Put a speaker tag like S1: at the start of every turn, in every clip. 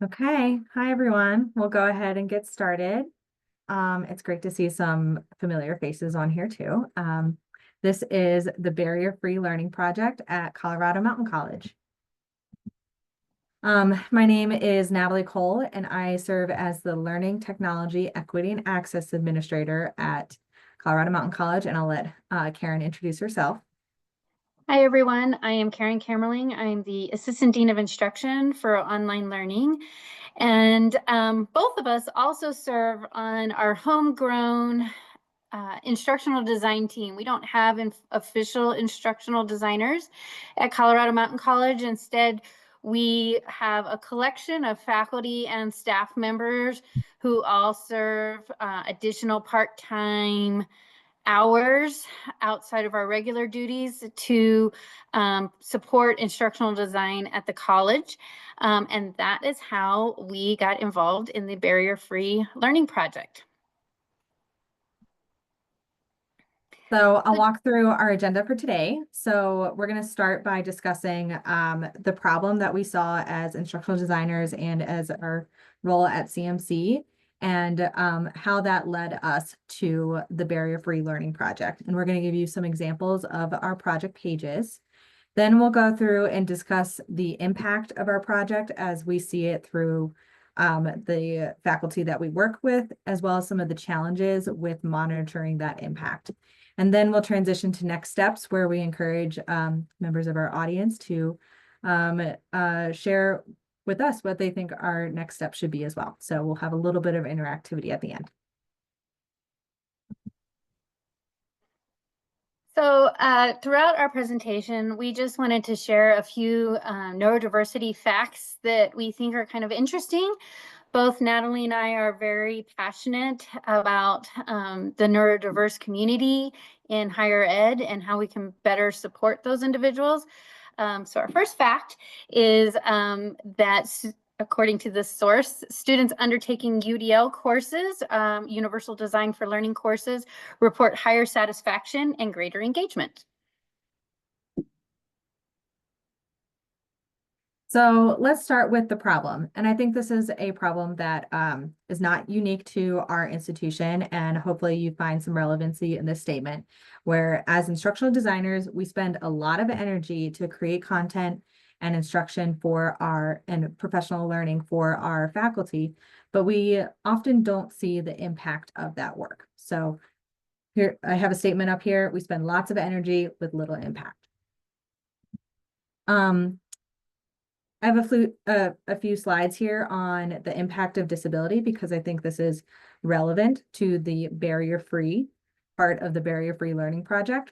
S1: Okay, hi everyone. We'll go ahead and get started. It's great to see some familiar faces on here too. This is the Barrier-Free Learning Project at Colorado Mountain College. My name is Natalie Cole, and I serve as the Learning Technology Equity and Access Administrator at Colorado Mountain College, and I'll let Karen introduce herself.
S2: Hi, everyone. I am Karen Kaemmerling. I'm the Assistant Dean of Instruction for Online Learning. And both of us also serve on our homegrown instructional design team. We don't have official instructional designers at Colorado Mountain College. Instead, we have a collection of faculty and staff members who all serve additional part-time hours outside of our regular duties to support instructional design at the college. And that is how we got involved in the Barrier-Free Learning Project.
S1: So I'll walk through our agenda for today. So we're going to start by discussing the problem that we saw as instructional designers and as our role at CMC, and how that led us to the Barrier-Free Learning Project. And we're going to give you some examples of our project pages. Then we'll go through and discuss the impact of our project as we see it through the faculty that we work with, as well as some of the challenges with monitoring that impact. And then we'll transition to next steps, where we encourage members of our audience to share with us what they think our next steps should be as well. So we'll have a little bit of interactivity at the end.
S2: So throughout our presentation, we just wanted to share a few neurodiversity facts that we think are kind of interesting. Both Natalie and I are very passionate about the neurodiverse community in higher ed and how we can better support those individuals. So our first fact is that according to this source, students undertaking UDL courses, Universal Design for Learning courses, report higher satisfaction and greater engagement.
S1: So let's start with the problem. And I think this is a problem that is not unique to our institution. And hopefully you find some relevancy in this statement, where as instructional designers, we spend a lot of energy to create content and instruction for and professional learning for our faculty, but we often don't see the impact of that work. So here, I have a statement up here. We spend lots of energy with little impact. I have a few slides here on the impact of disability, because I think this is relevant to the barrier-free part of the Barrier-Free Learning Project.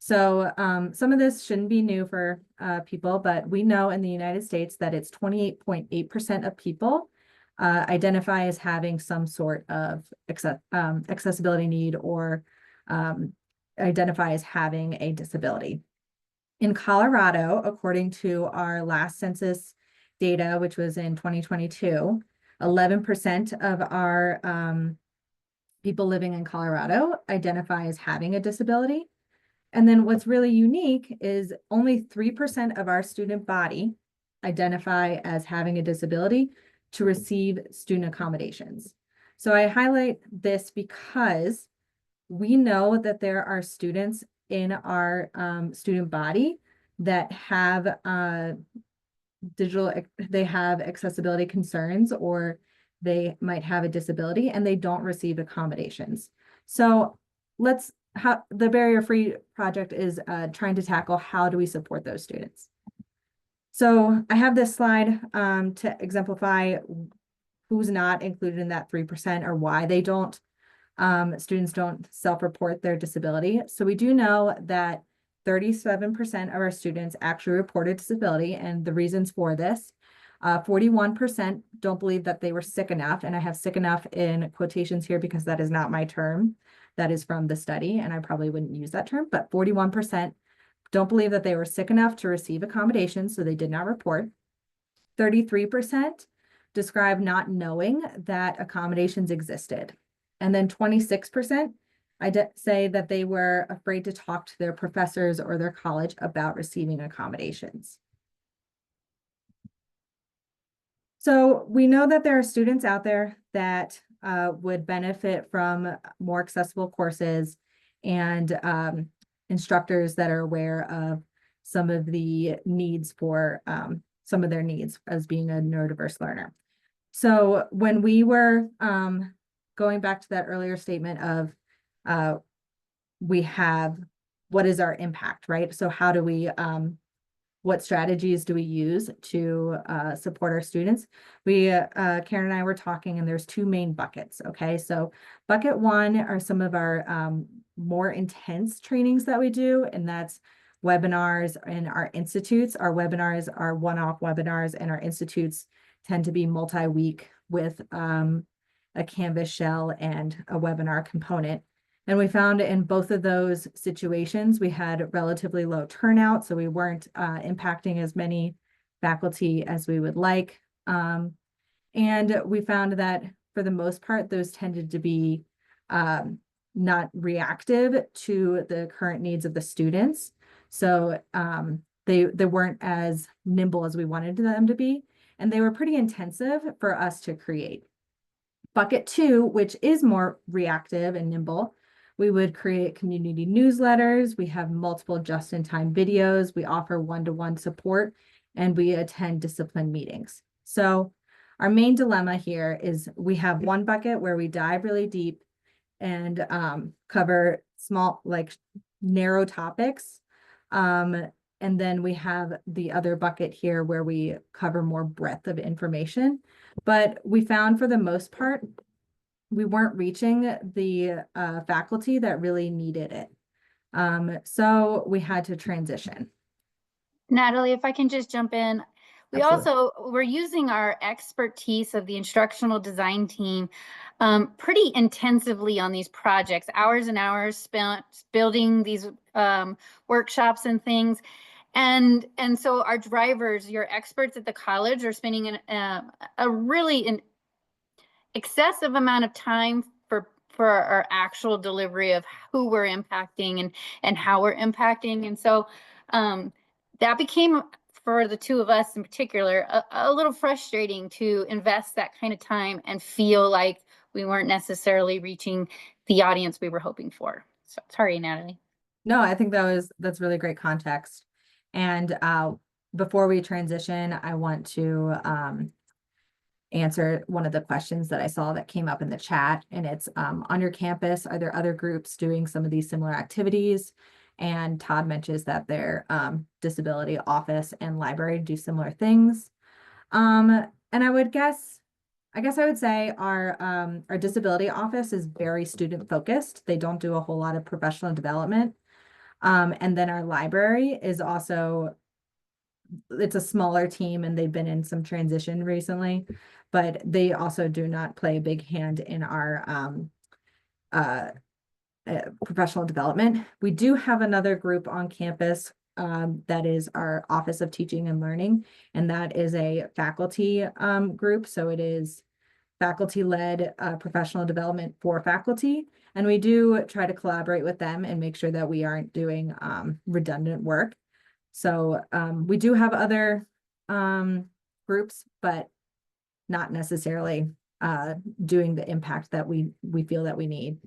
S1: So some of this shouldn't be new for people, but we know in the United States that it's 28.8% of people identify as having some sort of accessibility need or identify as having a disability. In Colorado, according to our last census data, which was in 2022, 11% of our people living in Colorado identify as having a disability. And then what's really unique is only 3% of our student body identify as having a disability to receive student accommodations. So I highlight this because we know that there are students in our student body that have they have accessibility concerns, or they might have a disability and they don't receive accommodations. So the Barrier-Free Project is trying to tackle, how do we support those students? So I have this slide to exemplify who's not included in that 3%, or why they don't. Students don't self-report their disability. So we do know that 37% of our students actually reported disability, and the reasons for this, 41% don't believe that they were sick enough, and I have sick enough in quotations here because that is not my term. That is from the study, and I probably wouldn't use that term, but 41% don't believe that they were sick enough to receive accommodations, so they did not report. 33% describe not knowing that accommodations existed. And then 26% say that they were afraid to talk to their professors or their college about receiving accommodations. So we know that there are students out there that would benefit from more accessible courses and instructors that are aware of some of the needs for some of their needs as being a neurodiverse learner. So when we were going back to that earlier statement of we have what is our impact, right? So how do we what strategies do we use to support our students? Karen and I were talking, and there's two main buckets, okay? So bucket one are some of our more intense trainings that we do, and that's webinars in our institutes. Our webinars are one-off webinars, and our institutes tend to be multi-week with a Canvas shell and a webinar component. And we found in both of those situations, we had relatively low turnout, so we weren't impacting as many faculty as we would like. And we found that for the most part, those tended to be not reactive to the current needs of the students. So they weren't as nimble as we wanted them to be, and they were pretty intensive for us to create. Bucket two, which is more reactive and nimble, we would create community newsletters. We have multiple just-in-time videos. We offer one-to-one support, and we attend discipline meetings. So our main dilemma here is we have one bucket where we dive really deep and cover small, like narrow topics. And then we have the other bucket here where we cover more breadth of information. But we found for the most part, we weren't reaching the faculty that really needed it. So we had to transition.
S2: Natalie, if I can just jump in.
S1: Absolutely.
S2: We're using our expertise of the instructional design team pretty intensively on these projects, hours and hours spent building these workshops and things. And so our drivers, your experts at the college, are spending a really excessive amount of time for our actual delivery of who we're impacting and how we're impacting. And so that became, for the two of us in particular, a little frustrating to invest that kind of time and feel like we weren't necessarily reaching the audience we were hoping for. So sorry, Natalie.
S1: No, I think that's really great context. And before we transition, I want to answer one of the questions that I saw that came up in the chat. And it's on your campus, are there other groups doing some of these similar activities? And Todd mentions that their disability office and library do similar things. And I guess I would say our disability office is very student focused. They don't do a whole lot of professional development. And then our library is also, it's a smaller team and they've been in some transition recently, but they also do not play a big hand in our professional development. We do have another group on campus that is our Office of Teaching and Learning, and that is a faculty group. So it is faculty-led professional development for faculty. And we do try to collaborate with them and make sure that we aren't doing redundant work. So we do have other groups, but not necessarily doing the impact that we feel that we need.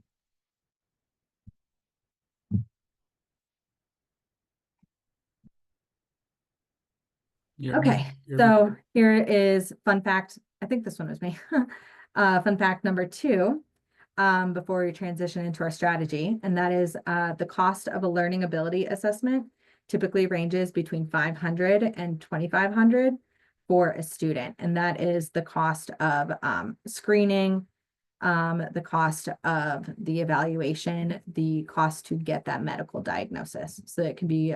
S1: Okay, so here is fun fact. I think this one was me. Fun fact number two, before we transition into our strategy, and that is the cost of a learning ability assessment typically ranges between $500 and $2,500 for a student. And that is the cost of screening, the cost of the evaluation, the cost to get that medical diagnosis. So it can be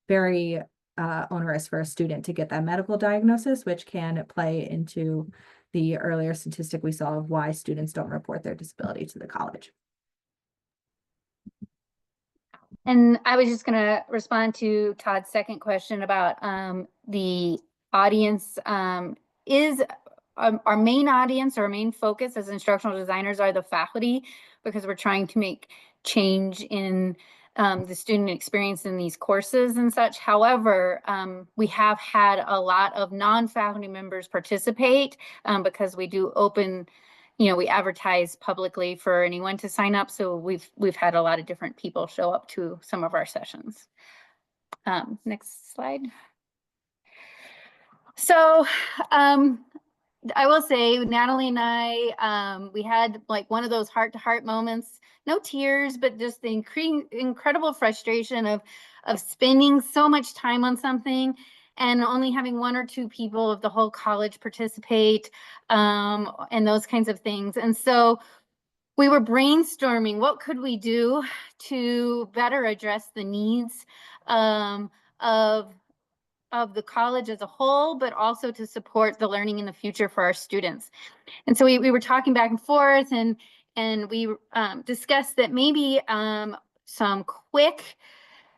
S1: very onerous for a student to get that medical diagnosis, which can play into the earlier statistic we saw of why students don't report their disability to the college.
S2: And I was just going to respond to Todd's second question about the audience. Is our main audience, our main focus as instructional designers are the faculty, because we're trying to make change in the student experience in these courses and such. However, we have had a lot of non-faculty members participate because we do open, we advertise publicly for anyone to sign up. So we've had a lot of different people show up to some of our sessions. Next slide. So I will say, Natalie and I, we had like one of those heart-to-heart moments, no tears, but just the incredible frustration of spending so much time on something and only having one or two people of the whole college participate, and those kinds of things. And so we were brainstorming, what could we do to better address the needs of the college as a whole, but also to support the learning in the future for our students. And so we were talking back and forth, and we discussed that maybe some quick,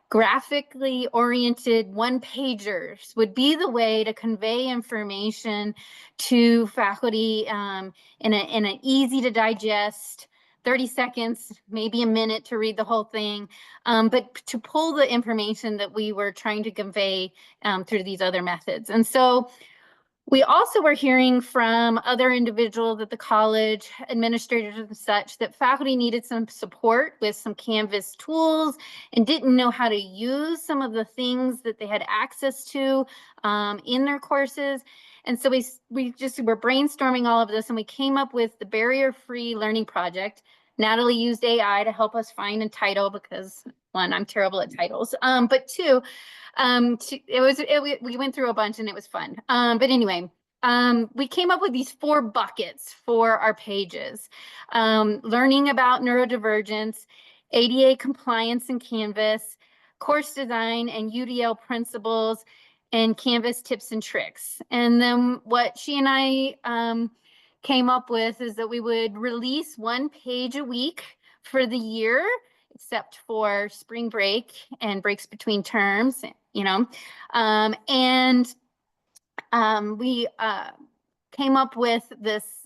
S2: graphically oriented one-pagers would be the way to convey information to faculty in an easy to digest, 30 seconds, maybe a minute to read the whole thing, but to pull the information that we were trying to convey through these other methods. And so we also were hearing from other individuals at the college, administrators and such, that faculty needed some support with some Canvas tools and didn't know how to use some of the things that they had access to in their courses. And so we just were brainstorming all of this, and we came up with the Barrier-Free Learning Project. Natalie used AI to help us find a title because, one, I'm terrible at titles, but two, we went through a bunch and it was fun. But anyway, we came up with these 4 buckets for our pages. Learning about neurodivergence, ADA compliance in Canvas, course design and UDL principles, and Canvas tips and tricks. And then what she and I came up with is that we would release 1 page a week for the year, except for spring break and breaks between terms, we came up with this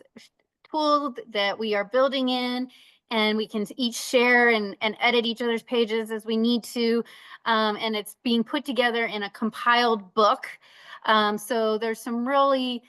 S2: tool that we are building in, and we can each share and edit each other's pages as we need to. And it's being put together in a compiled book. So there's some really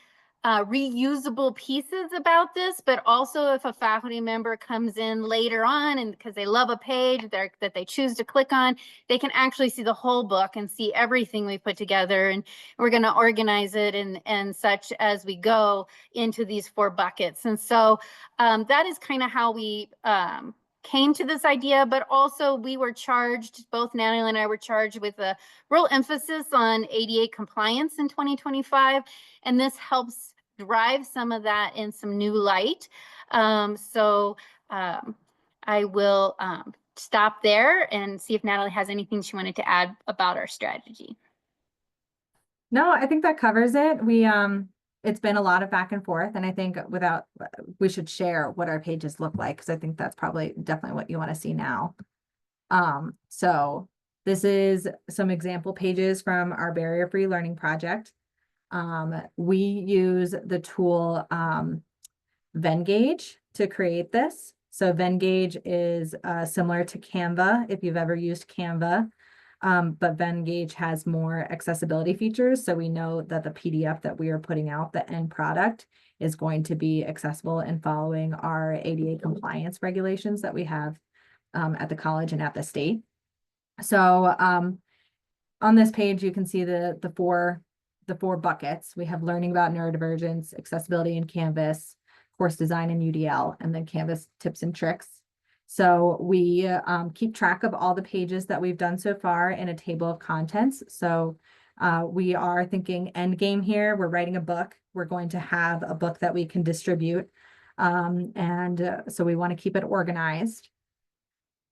S2: reusable pieces about this, but also if a faculty member comes in later on and because they love a page that they choose to click on, they can actually see the whole book and see everything we put together. And we're going to organize it and such as we go into these 4 buckets. And so that is kind of how we came to this idea, but also we were charged, both Natalie and I were charged with a real emphasis on ADA compliance in 2025. And this helps drive some of that in some new light. I will stop there and see if Natalie has anything she wanted to add about our strategy.
S1: No, I think that covers it. It's been a lot of back and forth, and I think we should share what our pages look like, because I think that's probably definitely what you want to see now. So this is some example pages from our Barrier-Free Learning Project. We use the tool Venngage to create this. So Venngage is similar to Canva, if you've ever used Canva, but Venngage has more accessibility features. So we know that the PDF that we are putting out, the end product, is going to be accessible and following our ADA compliance regulations that we have at the college and at the state. So on this page, you can see the four buckets. We have learning about neurodivergence, accessibility in Canvas, course design in UDL, and then Canvas tips and tricks. So we keep track of all the pages that we've done so far in a table of contents. So we are thinking end game here. We're writing a book. We're going to have a book that we can distribute. So we want to keep it organized.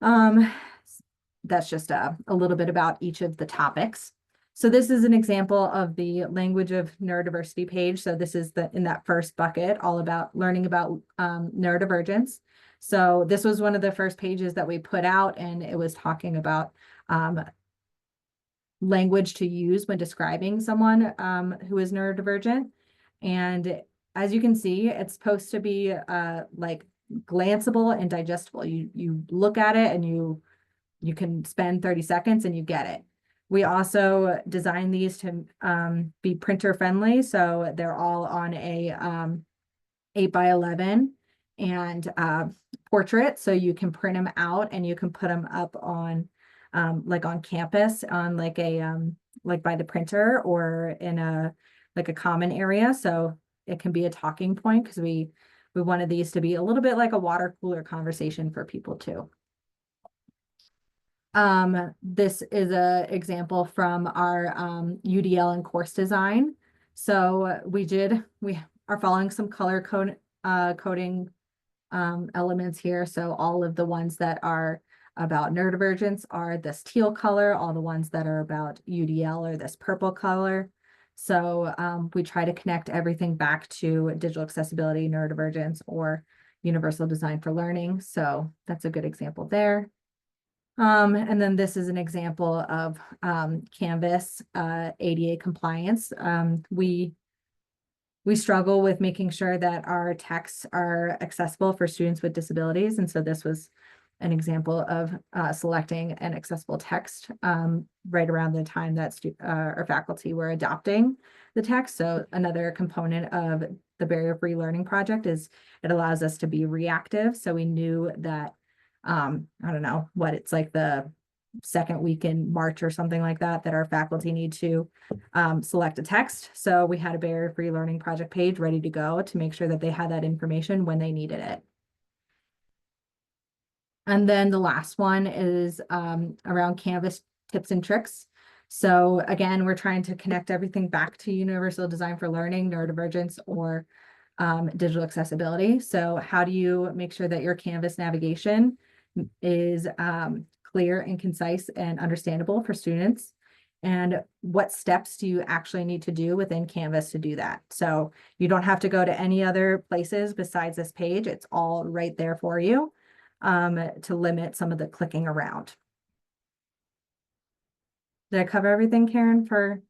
S1: That's just a little bit about each of the topics. So this is an example of the language of neurodiversity page. So this is in that first bucket, all about learning about neurodivergence. So this was one of the first pages that we put out, and it was talking about language to use when describing someone who is neurodivergent. And as you can see, it's supposed to be like glanceable and digestible. You look at it and you you can spend 30 seconds and you get it. We also designed these to be printer friendly. So they're all on a 8x11 and portrait. So you can print them out and you can put them up on like on campus on like a like by the printer or in a like a common area. So it can be a talking point because we wanted these to be a little bit like a water cooler conversation for people too. This is a example from our UDL and course design. So we are following some color coding elements here. So all of the ones that are about neurodivergence are this teal color. All the ones that are about UDL are this purple color. So we try to connect everything back to digital accessibility, neurodivergence, or universal design for learning. So that's a good example there. And then this is an example of Canvas ADA compliance. We struggle with making sure that our texts are accessible for students with disabilities. And so this was an example of selecting an accessible text right around the time that our faculty were adopting the text. So another component of the barrier-free learning project is it allows us to be reactive. So we knew that, I don't know, what it's like the second week in March or something like that, that our faculty need to select a text. So we had a barrier-free learning project page ready to go to make sure that they had that information when they needed it. And then the last one is around Canvas tips and tricks. So again, we're trying to connect everything back to universal design for learning, neurodivergence, or digital accessibility. So how do you make sure that your Canvas navigation is clear and concise and understandable for students? And what steps do you actually need to do within Canvas to do that? So you don't have to go to any other places besides this page. It's all right there for you to limit some of the clicking around. Did I cover everything, Karen, for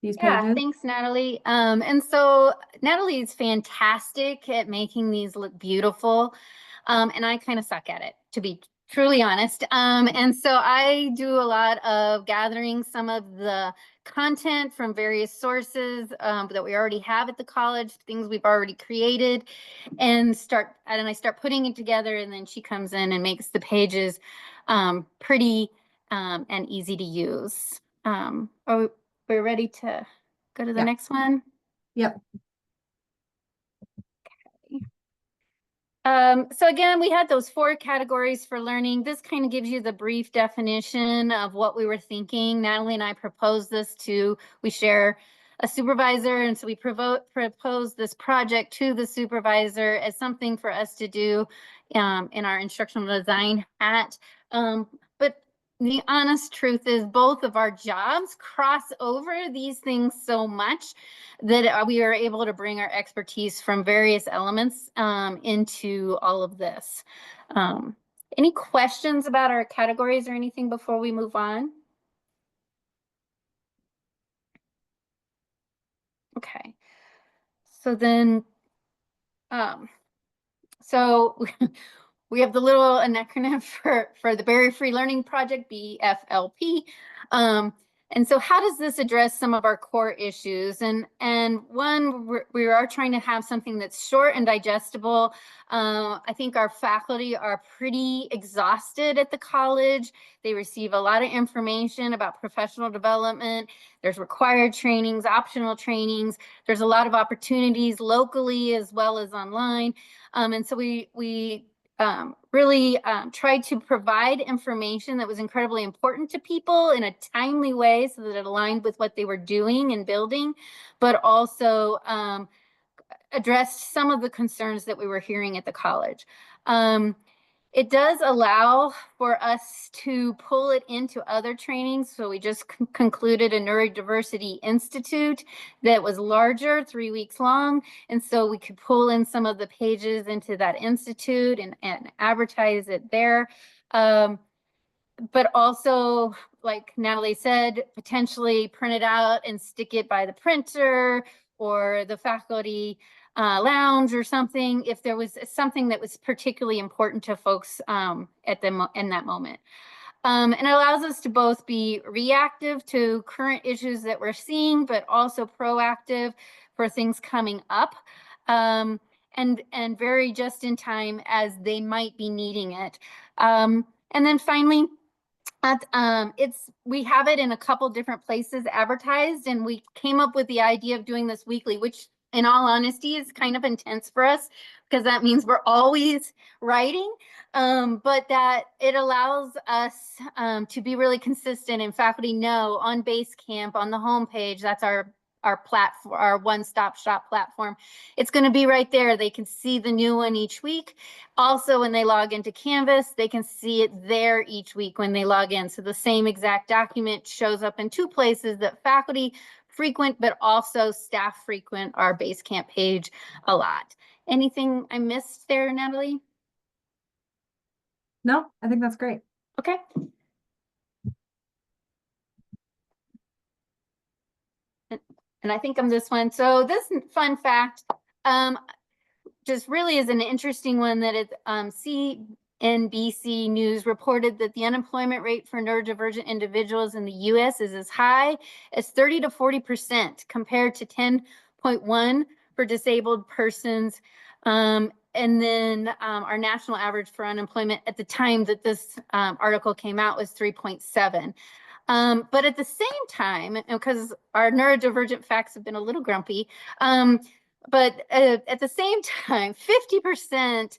S1: these pages?
S2: Yeah, thanks, Natalie. And so Natalie is fantastic at making these look beautiful. And I kind of suck at it, to be truly honest. And so I do a lot of gathering some of the content from various sources that we already have at the college, things we've already created, and I start putting it together, and then she comes in and makes the pages pretty and easy to use. We're ready to go to the
S1: Yeah.
S2: next one.
S1: Yep.
S2: So again, we had those 4 categories for learning. This kind of gives you the brief definition of what we were thinking. Natalie and I proposed this we share a supervisor, and so we proposed this project to the supervisor as something for us to do in our instructional design hat. But the honest truth is both of our jobs cross over these things so much that we are able to bring our expertise from various elements into all of this. Any questions about our categories or anything before we move on? Okay. So then, so we have the little acronym for the Barrier-Free Learning Project, BFLP. And so how does this address some of our core issues? And one, we are trying to have something that's short and digestible. I think our faculty are pretty exhausted at the college. They receive a lot of information about professional development. There's required trainings, optional trainings. There's a lot of opportunities locally as well as online. And so we really tried to provide information that was incredibly important to people in a timely way so that it aligned with what they were doing and building, but also addressed some of the concerns that we were hearing at the college. It does allow for us to pull it into other trainings. So we just concluded a Neurodiversity Institute that was larger, 3 weeks long. And so we could pull in some of the pages into that institute and advertise it there. But also, like Natalie said, potentially print it out and stick it by the printer or the faculty lounge or something if there was something that was particularly important to folks in that moment. And it allows us to both be reactive to current issues that we're seeing, but also proactive for things coming up, and very just in time as they might be needing it. And then finally, we have it in a couple different places advertised, and we came up with the idea of doing this weekly, which in all honesty is kind of intense for us because that means we're always writing, but that it allows us to be really consistent, and faculty know on Basecamp, on the homepage, that's our platform, our one-stop shop platform. It's going to be right there. They can see the new one each week. Also, when they log into Canvas, they can see it there each week when they log in. So the same exact document shows up in two places that faculty frequent, but also staff frequent our Basecamp page a lot. Anything I missed there, Natalie?
S1: No, I think that's great.
S2: Okay. And I think I'm this one. So this fun fact, just really is an interesting one, that it's CNBC News reported that the unemployment rate for neurodivergent individuals in the US is as high as 30 to 40% compared to 10.1 for disabled persons. And then our national average for unemployment at the time that this article came out was 3.7. But at the same time, because our neurodivergent facts have been a little grumpy, but at the same time, 50%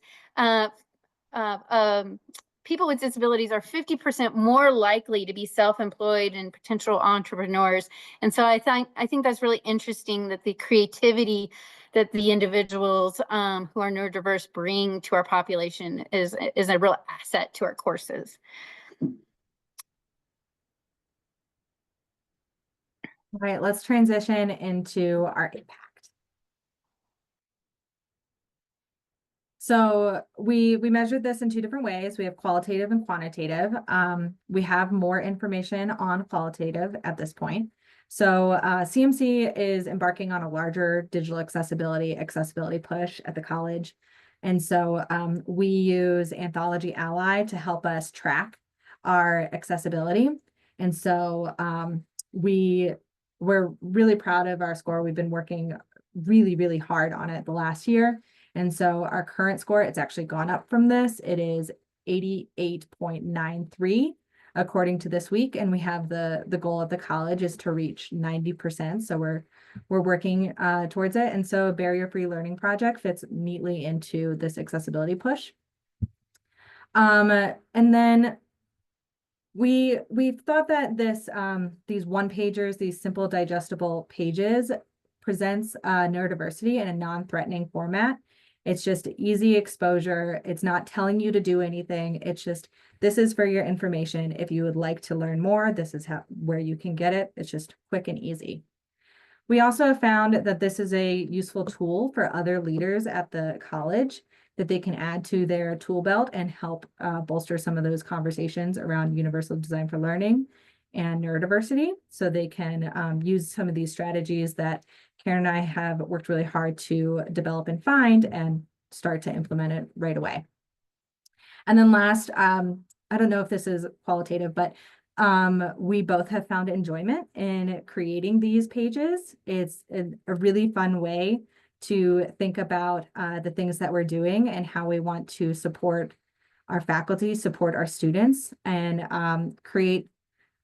S2: people with disabilities are 50% more likely to be self-employed and potential entrepreneurs. And so I think that's really interesting, that the creativity that the individuals who are neurodiverse bring to our population is a real asset to our courses.
S1: All right, let's transition into our impact. So we measured this in two different ways. We have qualitative and quantitative. We have more information on qualitative at this point. So CMC is embarking on a larger digital accessibility push at the college. And so we use Anthology Ally to help us track our accessibility. And so we're really proud of our score. We've been working really, really hard on it the last year. And so our current score, it's actually gone up from this. It is 88.93 according to this week. And we have the goal of the college is to reach 90%. So we're working towards it. And so a barrier-free learning project fits neatly into this accessibility push. And then we've thought that these one-pagers, these simple digestible pages, presents neurodiversity in a non-threatening format. It's just easy exposure. It's not telling you to do anything. It's just, this is for your information. If you would like to learn more, this is where you can get it. It's just quick and easy. We also found that this is a useful tool for other leaders at the college that they can add to their tool belt and help bolster some of those conversations around universal design for learning and neurodiversity. So they can use some of these strategies that Karen and I have worked really hard to develop and find and start to implement it right away. And then last, I don't know if this is qualitative, but we both have found enjoyment in creating these pages. It's a really fun way to think about the things that we're doing and how we want to support our faculty, support our students, and create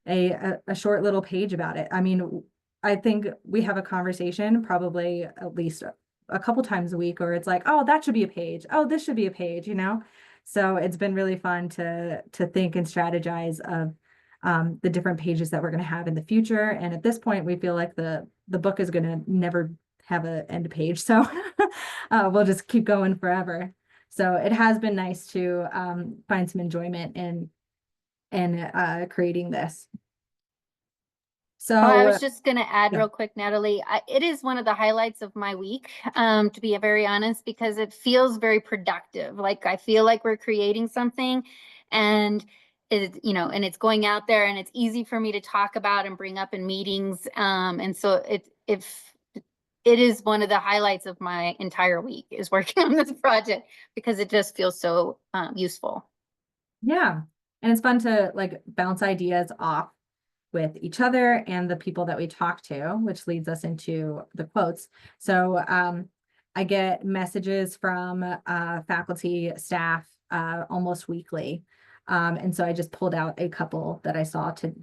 S1: a short little page about it. I mean, I think we have a conversation probably at least a couple times a week, or it's like, oh, that should be a page. Oh, this should be a page, you know? So it's been really fun to think and strategize of the different pages that we're going to have in the future. And at this point, we feel like the book is going to never have an end page. So we'll just keep going forever. So it has been nice to find some enjoyment in creating this. So
S2: I was just going to add
S1: yeah.
S2: real quick, Natalie, it is one of the highlights of my week, to be very honest, because it feels very productive. Like I feel like we're creating something, and and it's going out there, and it's easy for me to talk about and bring up in meetings. And so it is one of the highlights of my entire week is working on this project, because it just feels so useful.
S1: Yeah. And it's fun to like bounce ideas off with each other and the people that we talk to, which leads us into the quotes. So I get messages from faculty, staff almost weekly. And so I just pulled out a couple that I saw to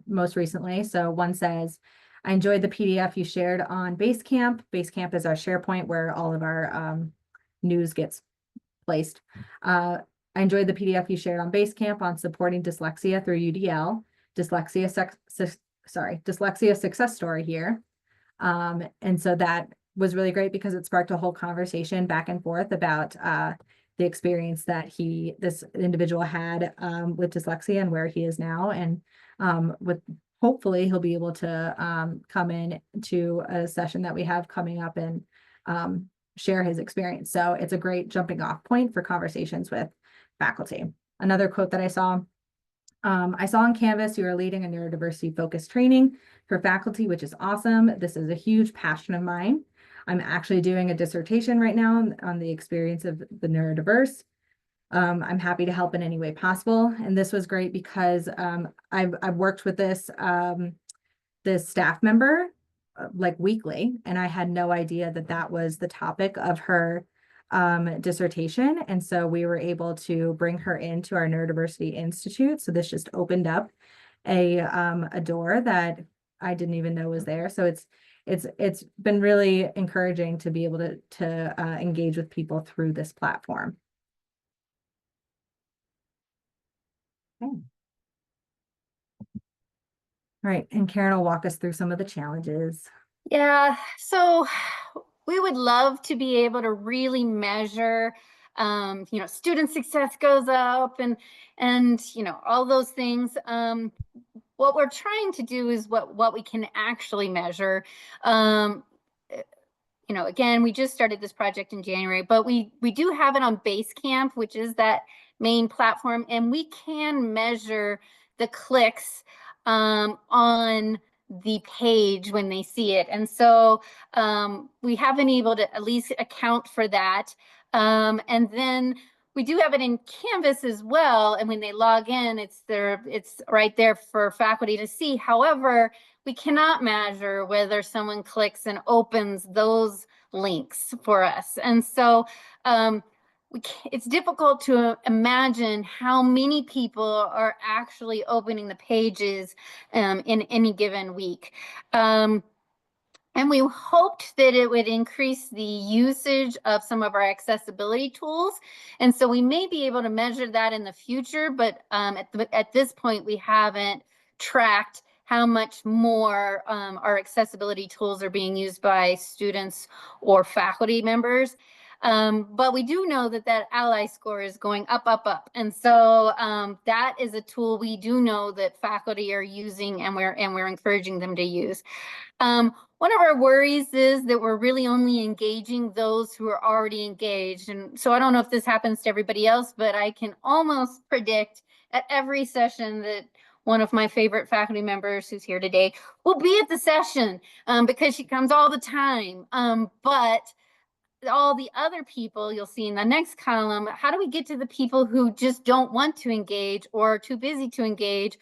S1: most recently. So one says, I enjoyed the PDF you shared on Basecamp. Basecamp is our SharePoint where all of our news gets placed. I enjoyed the PDF you shared on Basecamp on supporting dyslexia through UDL. Dyslexia success story here. And so that was really great because it sparked a whole conversation back and forth about the experience that this individual had with dyslexia and where he is now. And with hopefully he'll be able to come in to a session that we have coming up and share his experience. So it's a great jumping off point for conversations with faculty. Another quote that I saw on Canvas, you are leading a neurodiversity focused training for faculty, which is awesome. This is a huge passion of mine. I'm actually doing a dissertation right now on the experience of the neurodiverse. I'm happy to help in any way possible. And this was great because I've worked with this staff member like weekly, and I had no idea that that was the topic of her dissertation. And so we were able to bring her into our Neurodiversity Institute. So this just opened up a door that I didn't even know was there. So it's been really encouraging to be able to engage with people through this platform. Okay. All right, and Karen will walk us through some of the challenges.
S2: Yeah, so we would love to be able to really measure, student success goes up and all those things. What we're trying to do is what we can actually measure. Again, we just started this project in January, but we do have it on Basecamp, which is that main platform, and we can measure the clicks on the page when they see it. And so we have been able to at least account for that. And then we do have it in Canvas as well. And when they log in, it's right there for faculty to see. However, we cannot measure whether someone clicks and opens those links for us. And so it's difficult to imagine how many people are actually opening the pages in any given week. And we hoped that it would increase the usage of some of our accessibility tools. And so we may be able to measure that in the future, but at this point, we haven't tracked how much more our accessibility tools are being used by students or faculty members. But we do know that ally score is going up, up, up. And so that is a tool we do know that faculty are using and we're encouraging them to use. One of our worries is that we're really only engaging those who are already engaged. And so I don't know if this happens to everybody else, but I can almost predict at every session that one of my favorite faculty members who's here today will be at the session because she comes all the time. But all the other people you'll see in the next column, how do we get to the people who just don't want to engage or are too busy to engage?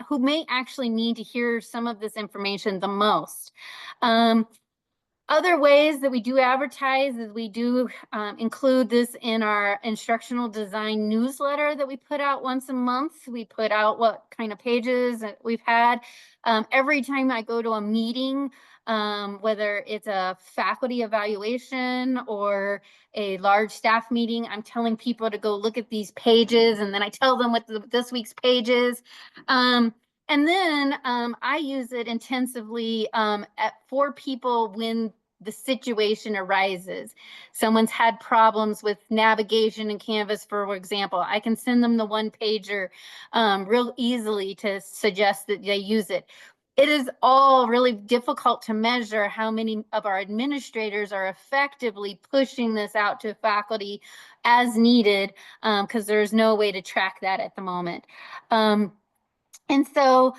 S2: Who may actually need to hear some of this information the most. Other ways that we do advertise is we do include this in our instructional design newsletter that we put out once a month. We put out what kind of pages we've had. Every time I go to a meeting, whether it's a faculty evaluation or a large staff meeting, I'm telling people to go look at these pages, and then I tell them what this week's page is. And then I use it intensively for people when the situation arises. Someone's had problems with navigation in Canvas, for example. I can send them the one pager real easily to suggest that they use it. It is all really difficult to measure how many of our administrators are effectively pushing this out to faculty as needed because there's no way to track that at the moment. And so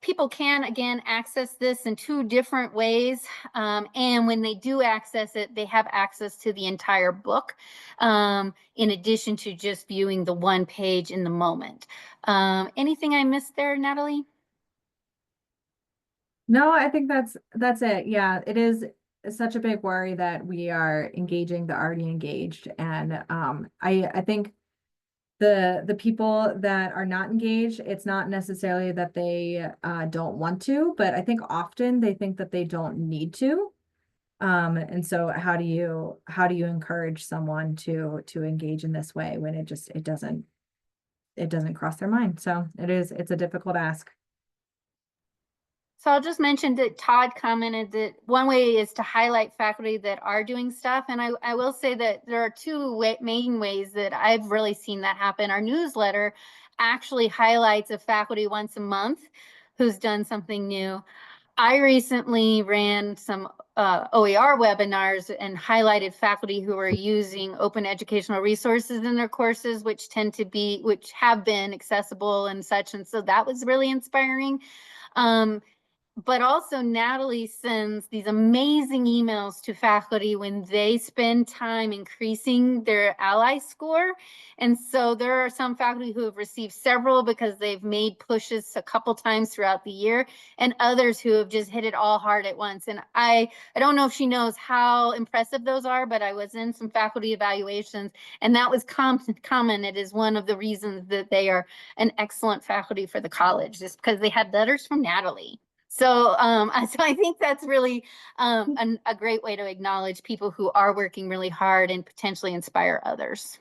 S2: people can, again, access this in 2 different ways. And when they do access it, they have access to the entire book, in addition to just viewing the 1 page in the moment. Anything I missed there, Natalie?
S1: No, I think that's it. Yeah, it is such a big worry that we are engaging the already engaged. And I think the people that are not engaged, it's not necessarily that they don't want to, but I think often they think that they don't need to. And so how do you encourage someone to engage in this way when it doesn't cross their mind. So it's a difficult ask.
S2: So I'll just mention that Todd commented that one way is to highlight faculty that are doing stuff. And I will say that there are 2 main ways that I've really seen that happen. Our newsletter actually highlights a faculty once a month who's done something new. I recently ran some OER webinars and highlighted faculty who are using open educational resources in their courses, which have been accessible and such. And so that was really inspiring. But also Natalie sends these amazing emails to faculty when they spend time increasing their ally score. And so there are some faculty who have received several because they've made pushes a couple times throughout the year, and others who have just hit it all hard at once. And I don't know if she knows how impressive those are, but I was in some faculty evaluations, and that was common. It is one of the reasons that they are an excellent faculty for the college, just because they had letters from Natalie. So I think that's really a great way to acknowledge people who are working really hard and potentially inspire others.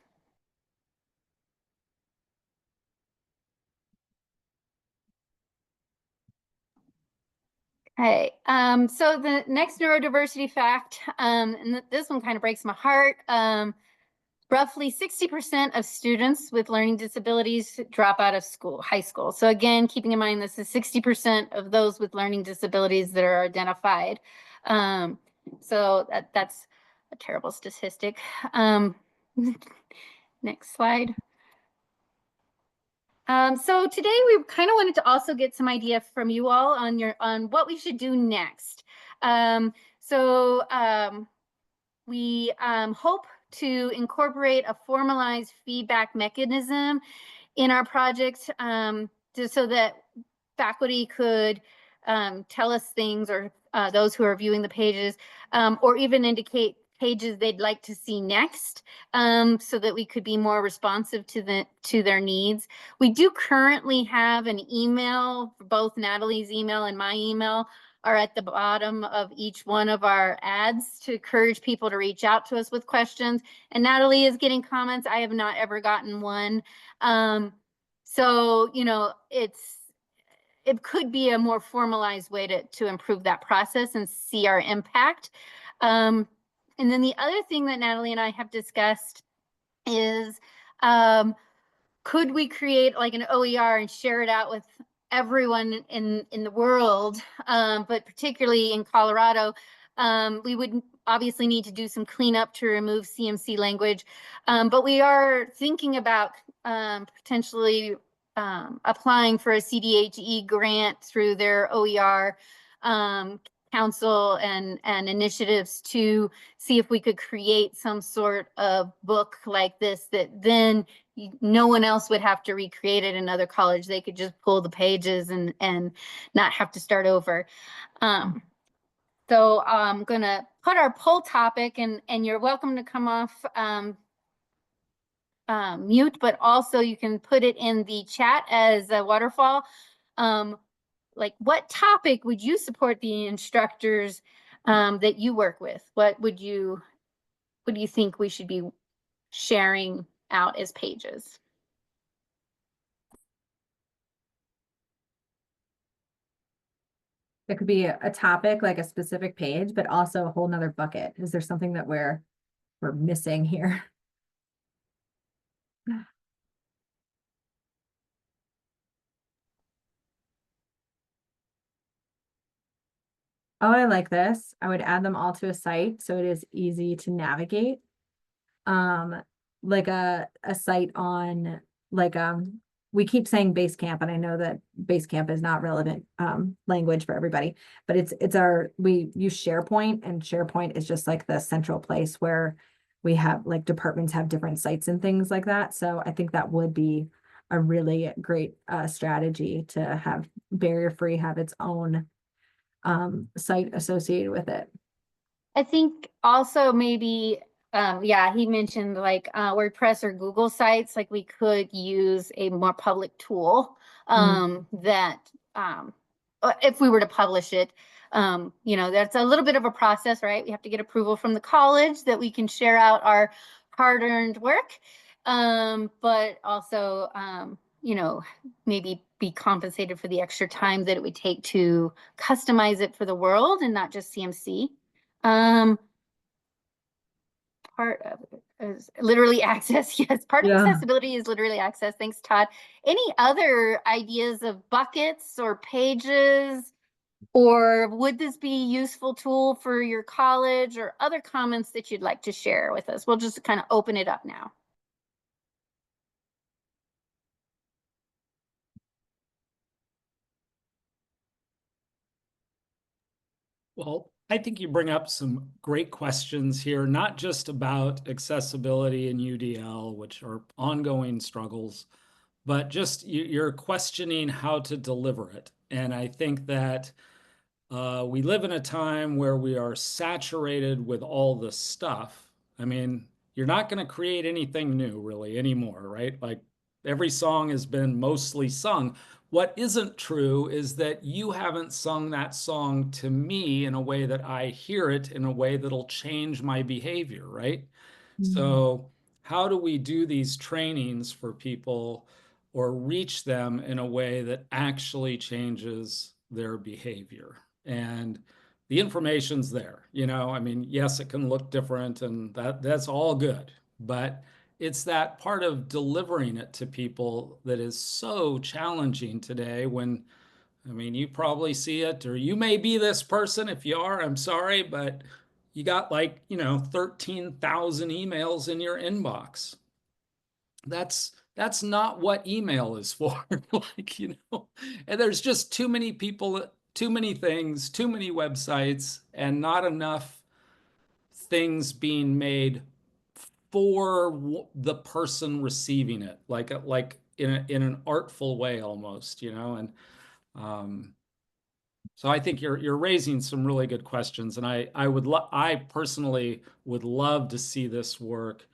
S2: Okay, so the next neurodiversity fact, and this one kind of breaks my heart. Roughly 60% of students with learning disabilities drop out of high school. So again, keeping in mind, this is 60% of those with learning disabilities that are identified. So that's a terrible statistic. Next slide. So today we kind of wanted to also get some idea from you all on what we should do next. We hope to incorporate a formalized feedback mechanism in our project, so that faculty could tell us things, or those who are viewing the pages, or even indicate pages they'd like to see next, so that we could be more responsive to their needs. We do currently have an email, both Natalie's email and my email are at the bottom of each one of our ads to encourage people to reach out to us with questions. And Natalie is getting comments. I have not ever gotten one. So, it could be a more formalized way to improve that process and see our impact. And then the other thing that Natalie and I have discussed is, could we create like an OER and share it out with everyone in the world, but particularly in Colorado? We would obviously need to do some cleanup to remove CMC language, but we are thinking about potentially applying for a CDHE grant through their OER council and initiatives to see if we could create some sort of book like this that then no one else would have to recreate it in another college. They could just pull the pages and not have to start over. So I'm gonna put our poll topic, and you're welcome to come off mute, but also you can put it in the chat as a waterfall. Like, what topic would you support the instructors that you work with? What do you think we should be sharing out as pages?
S1: It could be a topic, like a specific page, but also a whole nother bucket. Is there something that we're missing here? Oh, I like this. I would add them all to a site so it is easy to navigate. Like a site on like we keep saying base camp, and I know that base camp is not relevant language for everybody, but we use SharePoint, and SharePoint is just like the central place where we have like departments have different sites and things like that. So I think that would be a really great strategy to have barrier free have its own site associated with it.
S2: I think also maybe, yeah, he mentioned like WordPress or Google sites, like we could use a more public tool that if we were to publish it, you know, that's a little bit of a process, right? We have to get approval from the college that we can share out our hard-earned work, but also, you know, maybe be compensated for the extra time that it would take to customize it for the world and not just CMC. Part of it is literally access. Yes, part of accessibility is literally access. Thanks, Todd. Any other ideas of buckets or pages, or would this be a useful tool for your college, or other comments that you'd like to share with us? We'll just kind of open it up now.
S3: Well, I think you bring up some great questions here, not just about accessibility in UDL, which are ongoing struggles, but just you're questioning how to deliver it. And I think that we live in a time where we are saturated with all this stuff. I mean, you're not going to create anything new really anymore, right? Like every song has been mostly sung. What isn't true is that you haven't sung that song to me in a way that I hear it in a way that'll change my behavior, right? So, how do we do these trainings for people or reach them in a way that actually changes their behavior? And the information's there, you know, I mean, yes, it can look different and that's all good, but it's that part of delivering it to people that is so challenging today when, I mean, you probably see it, or you may be this person. If you are, I'm sorry, but you got like, you know, 13,000 emails in your inbox. That's not what email is for. Like, you know, and there's just too many people, too many things, too many websites, and not enough things being made for the person receiving it, like in an artful way almost, you know, and so I think you're raising some really good questions, and I personally would love to see this work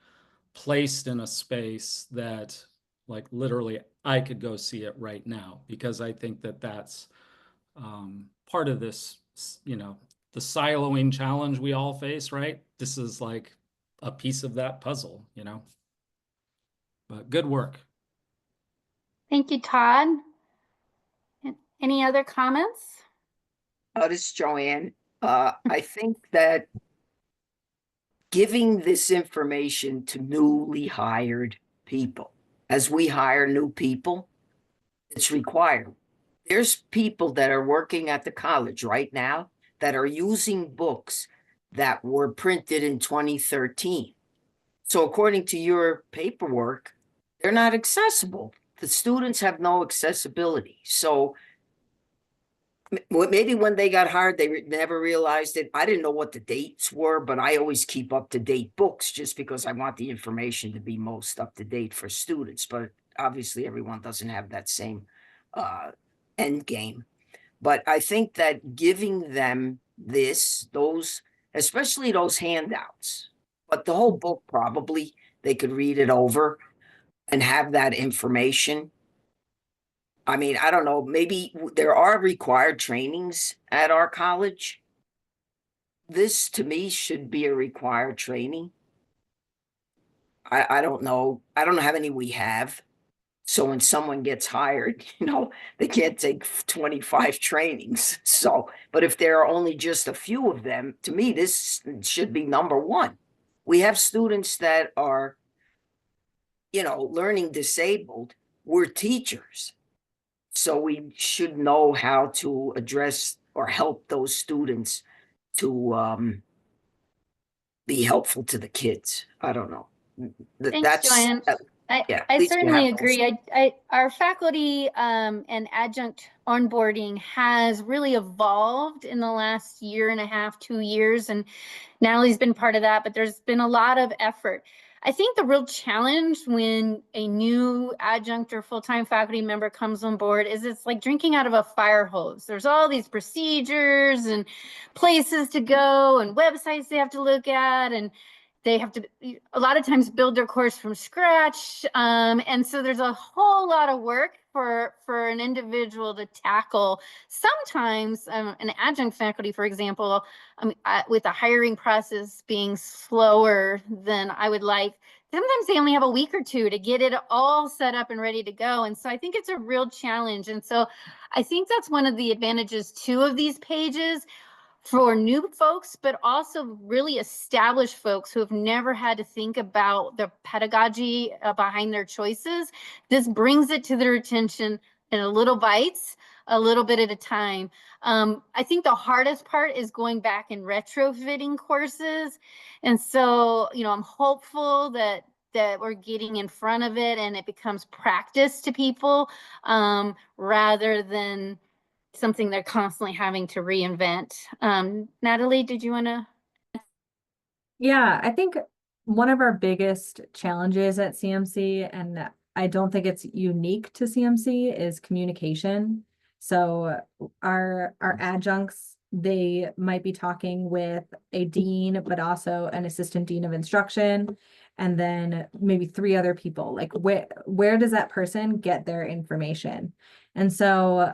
S3: placed in a space that like literally I could go see it right now, because I think that that's part of this, you know, the siloing challenge we all face, right? This is like a piece of that puzzle, you know. But good work.
S2: Thank you, Todd. Any other comments?
S4: This is Joanne. I think that giving this information to newly hired people, as we hire new people, it's required. There's people that are working at the college right now that are using books that were printed in 2013. So according to your paperwork, they're not accessible. The students have no accessibility. So maybe when they got hired, they never realized it. I didn't know what the dates were, but I always keep up to date books just because I want the information to be most up to date for students. But obviously, everyone doesn't have that same end game. But I think that giving them those, especially those handouts, but the whole book probably they could read it over and have that information. I mean, I don't know, maybe there are required trainings at our college. This to me should be a required training. I don't know. I don't know how many we have. So when someone gets hired, you know, they can't take 25 trainings. So, but if there are only just a few of them, to me, this should be number one. We have students that are, you know, learning disabled. We're teachers. So we should know how to address or help those students to be helpful to the kids. I don't know.
S2: Thanks,
S4: That's
S2: Joanne.
S4: Yeah,
S2: I
S4: at least you
S2: certainly
S4: have those.
S2: agree. Our faculty and adjunct onboarding has really evolved in the last year and a half, 2 years, and Natalie's been part of that, but there's been a lot of effort. I think the real challenge when a new adjunct or full-time faculty member comes on board is it's like drinking out of a fire hose. There's all these procedures and places to go and websites they have to look at, and they have to a lot of times build their course from scratch. And so there's a whole lot of work for an individual to tackle. Sometimes an adjunct faculty, for example, with the hiring process being slower than I would like, sometimes they only have a week or two to get it all set up and ready to go. And so I think it's a real challenge. And so I think that's one of the advantages too of these pages for new folks, but also really established folks who have never had to think about the pedagogy behind their choices. This brings it to their attention in a little bites, a little bit at a time. I think the hardest part is going back and retrofitting courses. And so, I'm hopeful that we're getting in front of it and it becomes practice to people rather than something they're constantly having to reinvent. Natalie, did you want to?
S1: Yeah, I think one of our biggest challenges at CMC, and I don't think it's unique to CMC, is communication. So our adjuncts, they might be talking with a dean, but also an assistant dean of instruction, and then maybe 3 other people. Like where does that person get their information? And so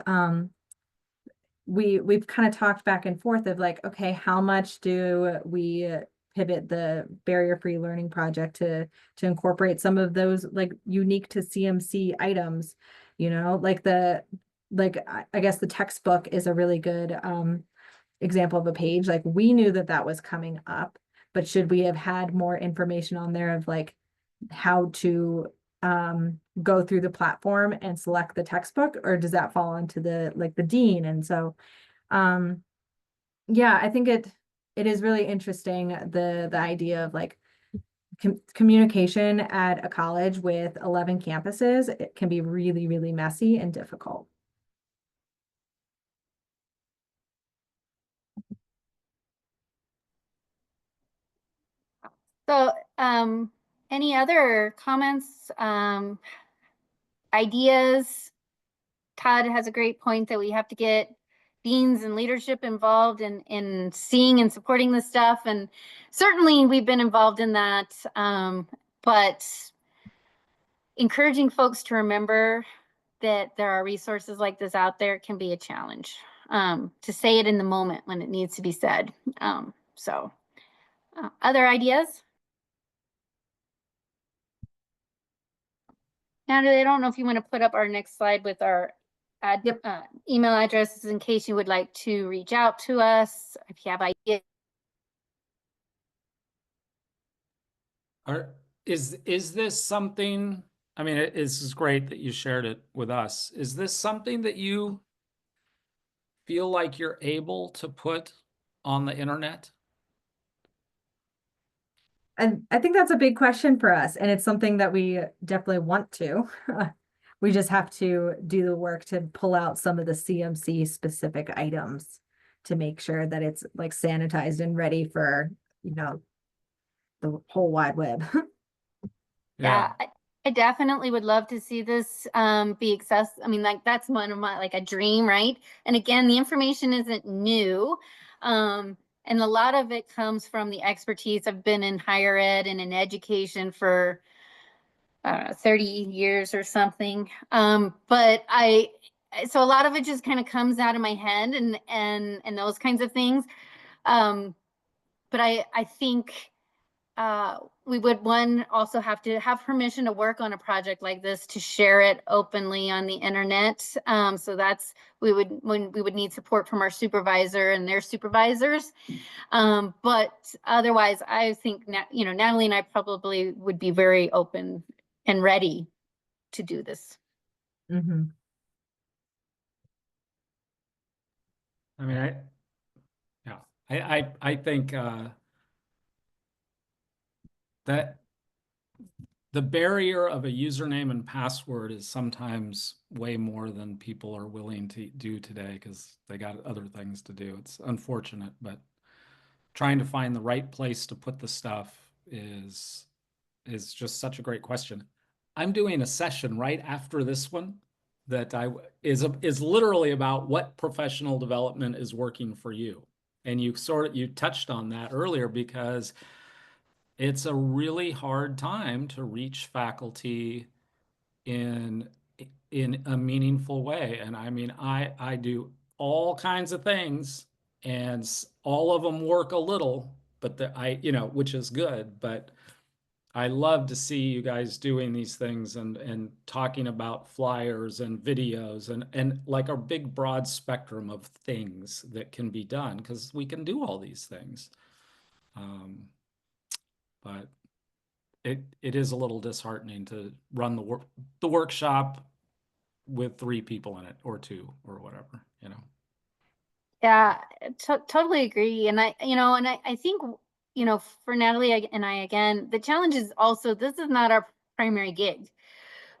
S1: we've kind of talked back and forth of like, okay, how much do we pivot the barrier-free learning project to incorporate some of those like unique to CMC items, like I guess the textbook is a really good example of a page. Like we knew that was coming up, but should we have had more information on there of like how to go through the platform and select the textbook, or does that fall into the dean? And so yeah, I think it is really interesting, the idea of like communication at a college with 11 campuses. It can be really, really messy and difficult.
S2: So, any other comments, ideas? Todd has a great point that we have to get deans and leadership involved in seeing and supporting this stuff. And certainly we've been involved in that. But encouraging folks to remember that there are resources like this out there can be a challenge, to say it in the moment when it needs to be said. Other ideas? Natalie, I don't know if you want to put up our next slide with our
S1: Yep.
S2: email addresses in case you would like to reach out to us if you have ideas.
S3: Is this something, I mean, this is great that you shared it with us. Is this something that you feel like you're able to put on the internet?
S1: And I think that's a big question for us, and it's something that we definitely want to. We just have to do the work to pull out some of the CMC specific items to make sure that it's like sanitized and ready for, the whole wide web.
S2: Yeah, I definitely would love to see this be accessible. I mean, like that's one of my, like a dream, right? And again, the information isn't new. And a lot of it comes from the expertise. I've been in higher ed and in education for, I don't know, 30 years or something. So a lot of it just kind of comes out of my head and those kinds of things. But I think we would also have to have permission to work on a project like this to share it openly on the internet. So we would need support from our supervisor and their supervisors. But otherwise, I think Natalie and I probably would be very open and ready to do this.
S1: Mhm.
S3: I mean, I think that the barrier of a username and password is sometimes way more than people are willing to do today because they got other things to do. It's unfortunate, but trying to find the right place to put the stuff is just such a great question. I'm doing a session right after this one that is literally about what professional development is working for you. And you touched on that earlier because it's a really hard time to reach faculty in a meaningful way. And I mean, I do all kinds of things and all of them work a little, but which is good, but I love to see you guys doing these things and talking about flyers and videos and like a big broad spectrum of things that can be done because we can do all these things. But it is a little disheartening to run the workshop with 3 people in it or 2 or whatever, you know.
S2: Yeah, totally agree. And I think, for Natalie and I, again, the challenge is also, this is not our primary gig.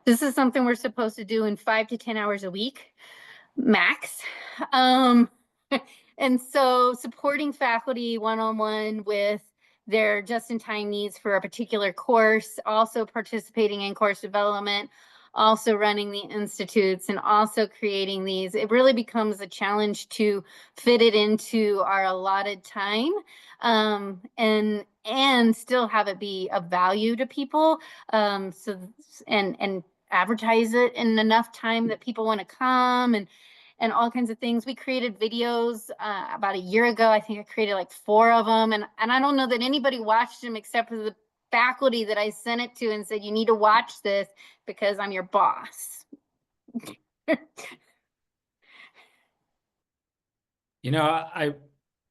S2: This is something we're supposed to do in 5 to 10 hours a week, max. And so supporting faculty one-on-one with their just-in-time needs for a particular course, also participating in course development, also running the institutes, and also creating these, it really becomes a challenge to fit it into our allotted time, and still have it be of value to people, and advertise it in enough time that people want to come, and all kinds of things. We created videos about a year ago. I think I created like 4 of them. And I don't know that anybody watched them except for the faculty that I sent it to and said, you need to watch this because I'm your boss.
S3: You know,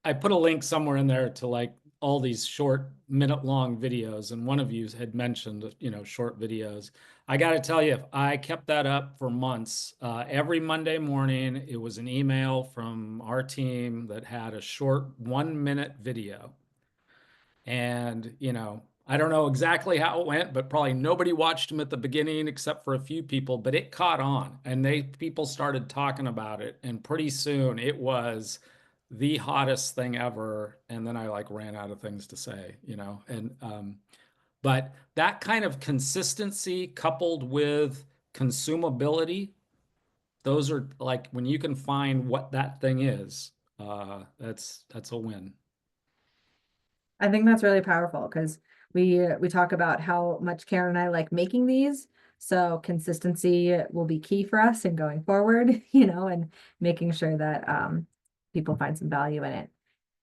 S3: I put a link somewhere in there to like all these short minute-long videos, and one of you had mentioned, short videos. I got to tell you, I kept that up for months. Every Monday morning, it was an email from our team that had a short 1-minute video. And, I don't know exactly how it went, but probably nobody watched them at the beginning except for a few people, but it caught on and people started talking about it. And pretty soon it was the hottest thing ever. And then I like ran out of things to say, but that kind of consistency coupled with consumability, those are like when you can find what that thing is, that's a win.
S1: I think that's really powerful because we talk about how much Karen and I like making these. So consistency will be key for us in going forward, and making sure that people find some value in it.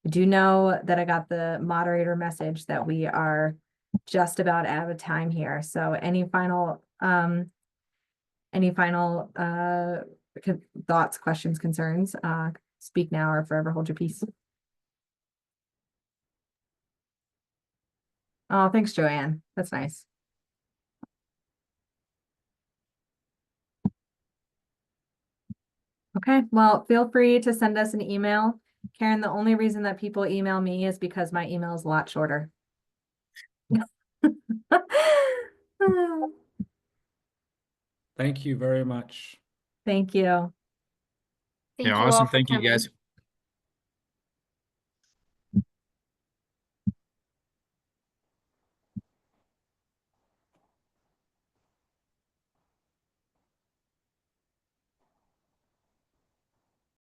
S1: I do know that I got the moderator message that we are just about out of time here. So any final thoughts, questions, concerns? Speak now or forever hold your peace. Oh, thanks, Joanne. That's nice. Okay, well, feel free to send us an email. Karen, the only reason that people email me is because my email is a lot shorter.
S3: Thank you very much.
S1: Thank you.
S2: Thank you all
S5: awesome.
S2: for
S5: Thank you,
S2: coming.
S5: guys.